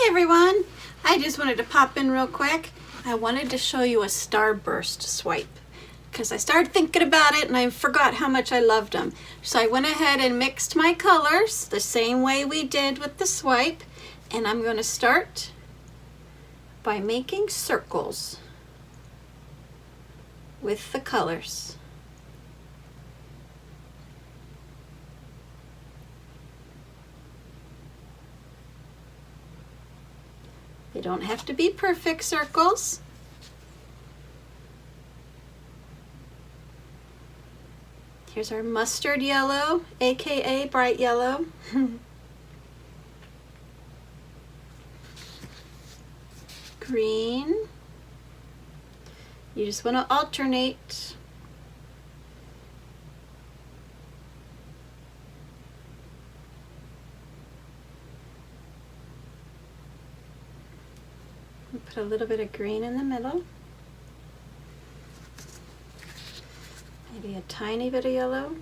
Hi everyone! I just wanted to pop in real quick. I wanted to show you a starburst swipe because I started thinking about it and I forgot how much I loved them. So I went ahead and mixed my colors the same way we did with the swipe, and I'm going to start by making circles with the colors. They don't have to be perfect circles. Here's our mustard yellow, aka bright yellow. Green. You just want to alternate. Put a little bit of green in the middle. Maybe a tiny bit of yellow.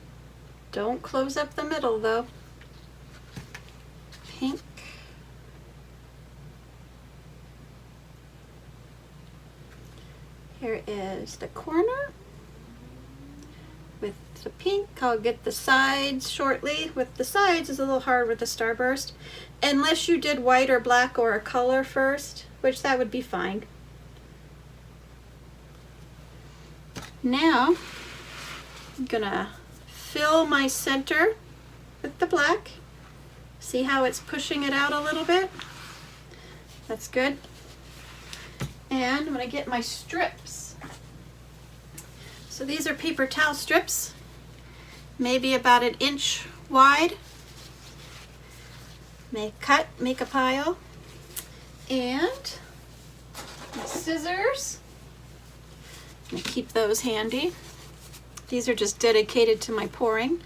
Don't close up the middle though. Pink. Here is the corner with the pink. I'll get the sides shortly. With the sides is a little hard with the starburst, unless you did white or black or a color first, which that would be fine. Now I'm gonna fill my center with the black. See how it's pushing it out a little bit? That's good. And I'm gonna get my strips. So these are paper towel strips, maybe about 1 inch wide. Make a pile. And my scissors, I'm gonna keep those handy. These are just dedicated to my pouring.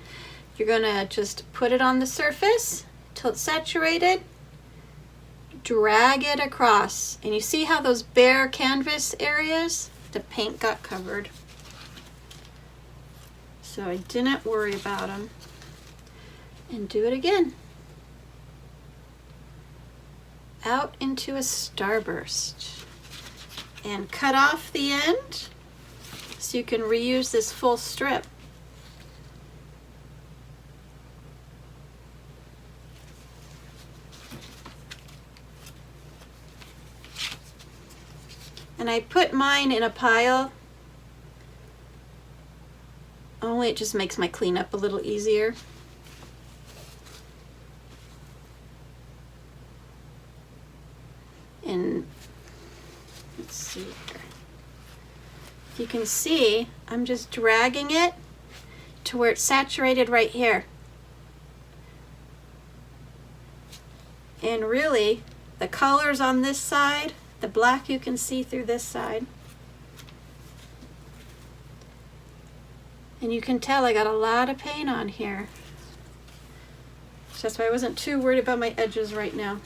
You're gonna just put it on the surface till it's saturated, drag it across, and you see how those bare canvas areas, the paint got covered. So I didn't worry about them. And do it again. Out into a starburst and cut off the end so you can reuse this full strip. And I put mine in a pile, only it just makes my cleanup a little easier. And let's see here. If you can see, I'm just dragging it to where it's saturated right here. And really, the colors on this side, the black you can see through this side. And you can tell I got a lot of paint on here. So that's why I wasn't too worried about my edges right now.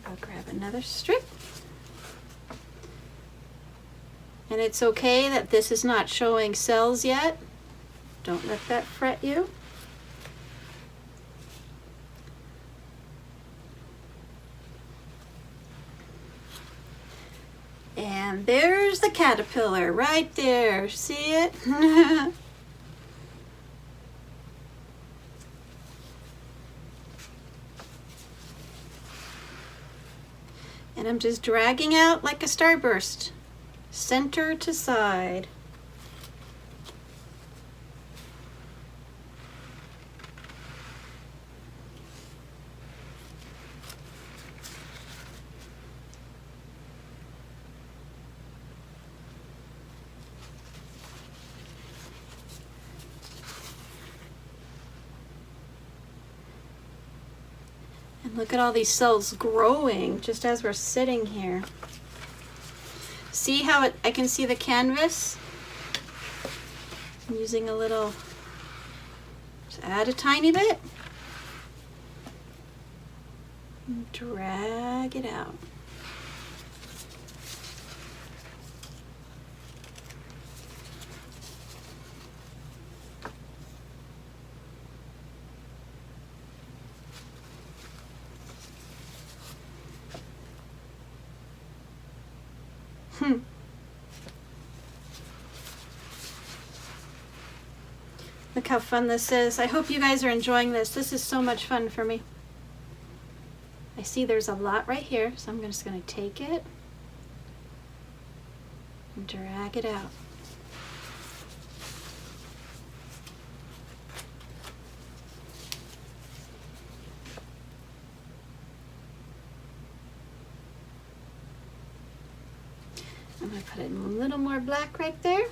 I'll grab another strip. And it's okay that this is not showing cells yet. Don't let that fret you. And there's the caterpillar right there. See it? And I'm just dragging out like a starburst, center to side. Look at all these cells growing just as we're sitting here. See how I can see the canvas? I'm using a little, just add a tiny bit. And drag it out. Look how fun this is. I hope you guys are enjoying this. This is so much fun for me. I see there's a lot right here, so I'm just going to take it and drag it out. I'm going to put in a little more black right there.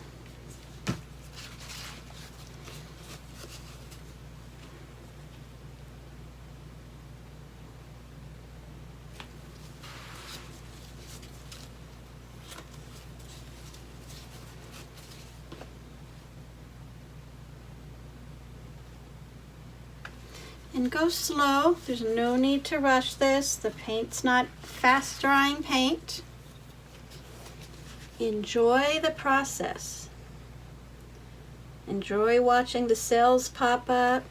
And go slow. There's no need to rush this. The paint's not fast drying paint. Enjoy the process. Enjoy watching the cells pop up.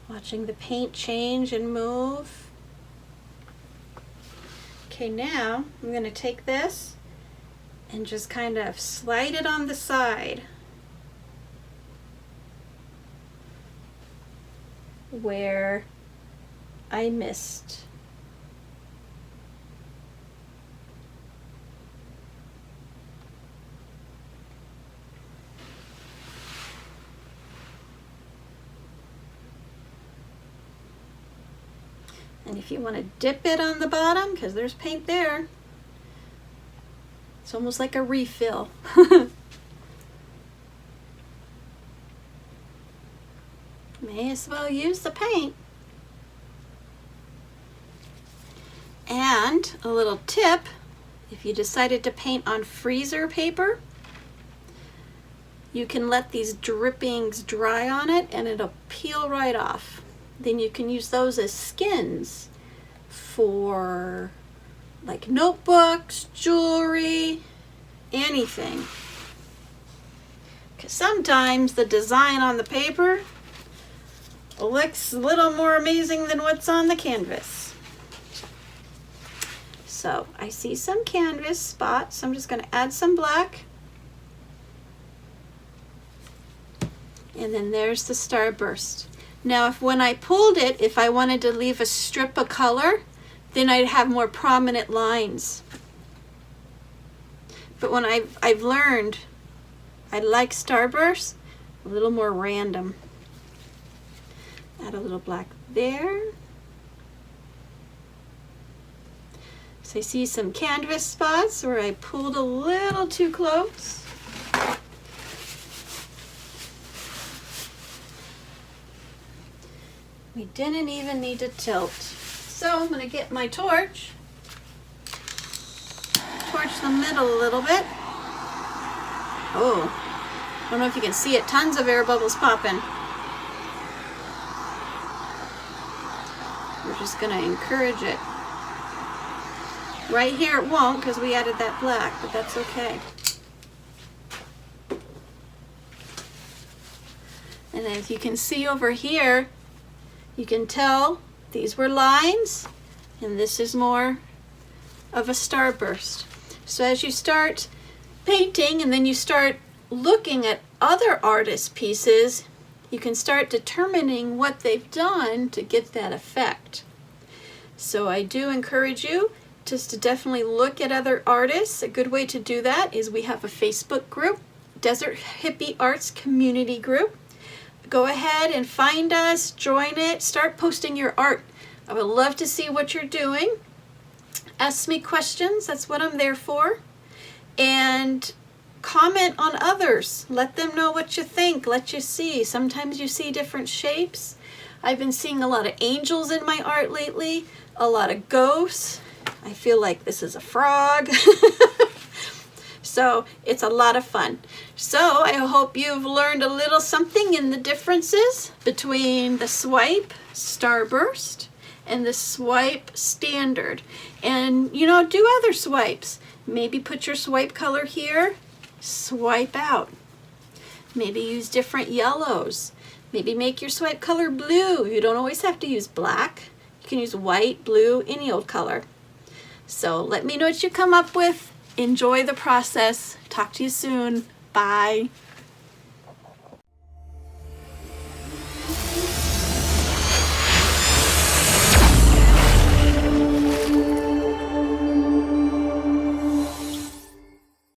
Watching the paint change and move. Okay, now I'm going to take this and just kind of slide it on the side where I missed. And if you want to dip it on the bottom, because there's paint there, it's almost like a refill. May as well use the paint. And a little tip, if you decided to paint on freezer paper, you can let these drippings dry on it and it'll peel right off. Then you can use those as skins for like notebooks, jewelry, anything. Because sometimes the design on the paper looks a little more amazing than what's on the canvas. So I see some canvas spots. I'm just going to add some black. And then there's the starburst. Now when I pulled it, if I wanted to leave a strip of color, then I'd have more prominent lines. But when I've learned, I like starburst a little more random. Add a little black there. So I see some canvas spots where I pulled a little too close. We didn't even need to tilt. So I'm going to get my torch, torch the middle a little bit. Oh, I don't know if you can see it, tons of air bubbles popping. We're just going to encourage it. Right here it won't because we added that black, but that's okay. And as you can see over here, you can tell these were lines and this is more of a starburst. So as you start painting and then you start looking at other artists' pieces, you can start determining what they've done to get that effect. So I do encourage you just to definitely look at other artists. A good way to do that is we have a Facebook group, Desert Hippie Arts Community Group. Go ahead and find us, join it, start posting your art. I would love to see what you're doing. Ask me questions, that's what I'm there for. And comment on others. Let them know what you think, let you see. Sometimes you see different shapes. I've been seeing a lot of angels in my art lately, a lot of ghosts. I feel like this is a frog. So it's a lot of fun. So I hope you've learned a little something in the differences between the swipe starburst and the swipe standard. And you know, do other swipes. Maybe put your swipe color here, swipe out. Maybe use different yellows. Maybe make your swipe color blue. You don't always have to use black. You can use white, blue, any old color. So let me know what you come up with. Enjoy the process. Talk to you soon. Bye.